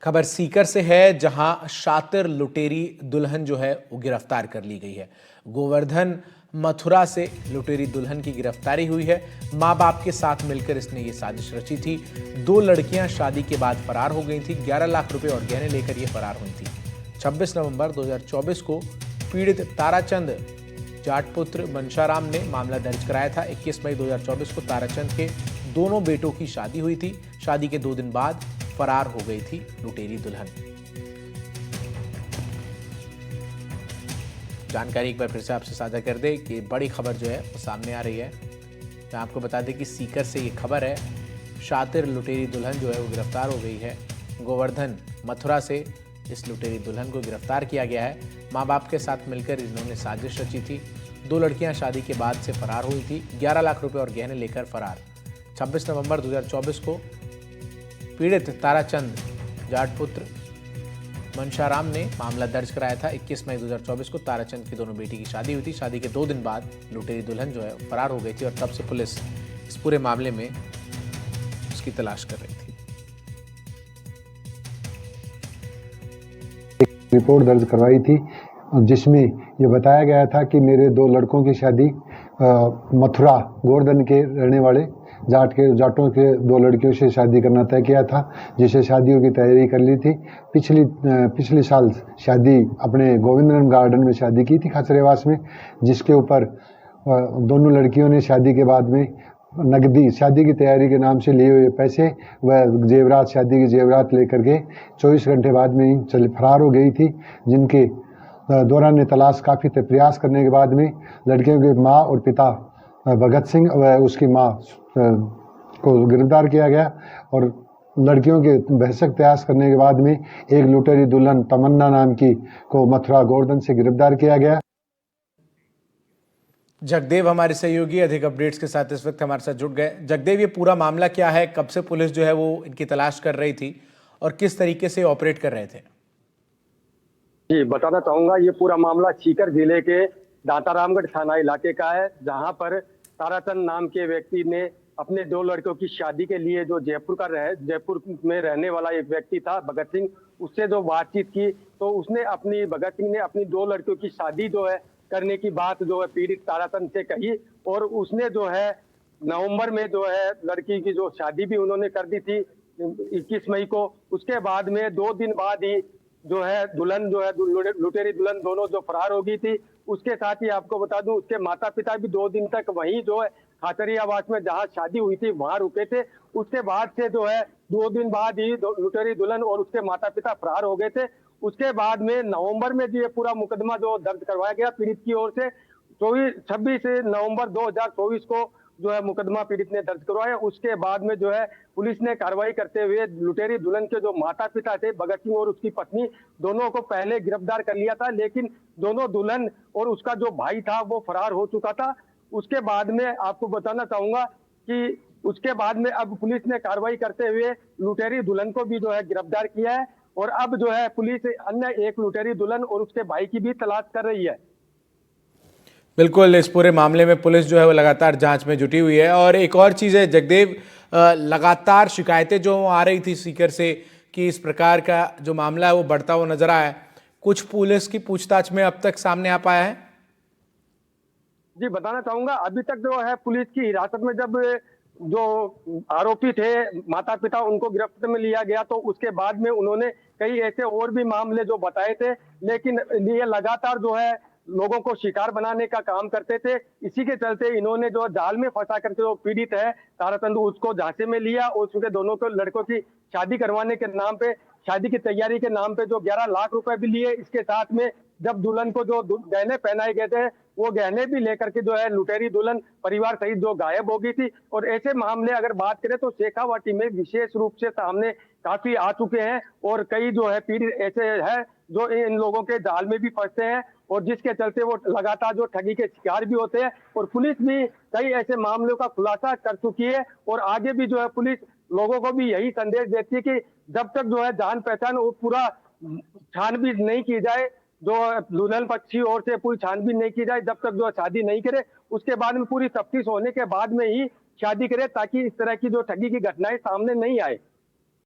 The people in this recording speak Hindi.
खबर सीकर से है, जहां शातिर लुटेरी दुल्हन जो है वो गिरफ्तार कर ली गई है। गोवर्धन मथुरा से लुटेरी दुल्हन की गिरफ्तारी हुई है। मां बाप के साथ मिलकर इसने ये साजिश रची थी। दो लड़कियां शादी के बाद फरार हो गई थी। 11 लाख रुपए और गहने लेकर ये फरार हुई थी। 26 नवंबर 2024 को पीड़ित ताराचंद जाटपुत्र मनशाराम ने मामला दर्ज कराया था। 21 मई 2024 को ताराचंद के दोनों बेटों की शादी हुई थी। शादी के 2 दिन बाद फरार हो गई थी लुटेरी दुल्हन। जानकारी एक बार फिर से आपसे साझा कर दे कि बड़ी खबर जो है वो सामने आ रही है। मैं आपको बता दें कि सीकर से ये खबर है, शातिर लुटेरी दुल्हन जो है वो गिरफ्तार हो गई है। गोवर्धन मथुरा से इस लुटेरी दुल्हन को गिरफ्तार किया गया है। मां बाप के साथ मिलकर इन्होंने साजिश रची थी। 2 लड़कियां शादी के बाद से फरार हुई थी। 11 लाख रुपए और गहने लेकर फरार। 26 नवंबर 2024 को पीड़ित ताराचंद जाटपुत्र मनशाराम ने मामला दर्ज कराया था। 21 मई 2024 को ताराचंद की दोनों बेटी की शादी हुई थी। शादी के 2 दिन बाद लुटेरी दुल्हन जो है फरार हो गई थी और तब से पुलिस इस पूरे मामले में उसकी तलाश कर रही थी। रिपोर्ट दर्ज करवाई थी जिसमें ये बताया गया था कि मेरे 2 लड़कों की शादी मथुरा गोवर्धन के रहने वाले जाटों के 2 लड़कियों से शादी करना तय किया था, जिसे शादियों की तैयारी कर ली थी। पिछले साल शादी अपने गोविंदनगंज गार्डन में शादी की थी खाचरेवास में, जिसके ऊपर दोनों लड़कियों ने शादी के बाद में नकदी शादी की तैयारी के नाम से लिए हुए पैसे व जेवरात शादी की जेवरात लेकर के 24 घंटे बाद में ही फरार हो गई थी, जिनके दौरान तलाश काफ़ी प्रयास करने के बाद में लड़कियों के माँ और पिता भगत सिंह व उसकी माँ को गिरफ्तार किया गया और लड़कियों के भरसक प्रयास करने के बाद में एक लुटेरी दुल्हन तमन्ना नाम की को मथुरा गोवर्धन से गिरफ्तार किया गया। जगदेव हमारे सहयोगी अधिक अपडेट्स के साथ इस वक्त हमारे साथ जुड़ गए। जगदेव, ये पूरा मामला क्या है? कब से पुलिस जो है वो इनकी तलाश कर रही थी और किस तरीके से ऑपरेट कर रहे थे? जी, बताना चाहूंगा, ये पूरा मामला सीकर जिले के दातारामगढ़ थाना इलाके का है, जहां पर ताराचंद नाम के व्यक्ति ने अपने 2 लड़कों की शादी के लिए जो जयपुर में रहने वाला एक व्यक्ति था भगत सिंह, उससे जो बातचीत की तो भगत सिंह ने अपनी 2 लड़कियों की शादी जो है करने की बात जो है पीड़ित ताराचंद से कही और उसने जो है नवंबर में जो है लड़की की जो शादी भी उन्होंने कर दी थी 21 मई को। उसके बाद में 2 दिन बाद ही जो है दुल्हन जो है लुटेरी दुल्हन दोनों जो फरार हो गई थी। उसके साथ ही आपको बता दूं, उसके माता पिता भी 2 दिन तक वहीं जो है खाचरियावास में जहां शादी हुई थी वहां रुके थे। उसके बाद से जो है 2 दिन बाद ही लुटेरी दुल्हन और उसके माता पिता फरार हो गए थे। उसके बाद में नवंबर में जो ये पूरा मुकदमा जो दर्ज करवाया गया पीड़ित की ओर से 26 नवंबर 2024 को जो है मुकदमा पीड़ित ने दर्ज करवाया। उसके बाद में जो है पुलिस ने कार्रवाई करते हुए लुटेरी दुल्हन के जो माता पिता थे भगत सिंह और उसकी पत्नी, दोनों को पहले गिरफ्तार कर लिया था, लेकिन दोनों दुल्हन और उसका जो भाई था वो फरार हो चुका था। उसके बाद में आपको बताना चाहूंगा कि उसके बाद में अब पुलिस ने कार्रवाई करते हुए लुटेरी दुल्हन को भी जो है गिरफ्तार किया है और अब जो है पुलिस अन्य एक लुटेरी दुल्हन और उसके भाई की भी तलाश कर रही है। बिल्कुल, इस पूरे मामले में पुलिस जो है वो लगातार जांच में जुटी हुई है। और एक और चीज़ है जगदेव, लगातार शिकायतें जो आ रही थी सीकर से कि इस प्रकार का जो मामला है वो बढ़ता हुआ नजर आया है, कुछ पुलिस की पूछताछ में अब तक सामने आ पाया है? जी, बताना चाहूंगा, अभी तक जो है पुलिस की हिरासत में जब जो आरोपी थे माता पिता उनको गिरफ्त में लिया गया तो उसके बाद में उन्होंने कई ऐसे और भी मामले जो बताए थे, लेकिन ये लगातार जो है लोगों को शिकार बनाने का काम करते थे। इसी के चलते इन्होंने जो जाल में फंसा करके जो पीड़ित है ताराचंद उसको झांसे में लिया और उसके दोनों को लड़कों की शादी करवाने के नाम पे, शादी की तैयारी के नाम पे जो 11 लाख रुपए भी लिए। इसके साथ में जब दुल्हन को जो गहने पहनाए गए थे वो गहने भी लेकर के जो है लुटेरी दुल्हन परिवार सहित जो गायब हो गई थी। और ऐसे मामले अगर बात करें तो शेखावाटी में विशेष रूप से सामने काफी आ चुके हैं और कई जो है पीड़ित ऐसे है जो इन लोगों के जाल में भी फंसते हैं और जिसके चलते वो लगातार जो ठगी के शिकार भी होते हैं। और पुलिस भी कई ऐसे मामलों का खुलासा कर चुकी है और आगे भी जो है पुलिस लोगों को भी यही संदेश देती है कि जब तक जो है जान पहचान वो पूरा छानबीन नहीं की जाए, जो दुल्हन पक्ष की ओर से पूरी छानबीन नहीं की जाए, जब तक जो शादी नहीं करे उसके बाद में पूरी तफ्तीश होने के बाद में ही शादी करे, ताकि इस तरह की जो ठगी की घटनाएं सामने नहीं आए।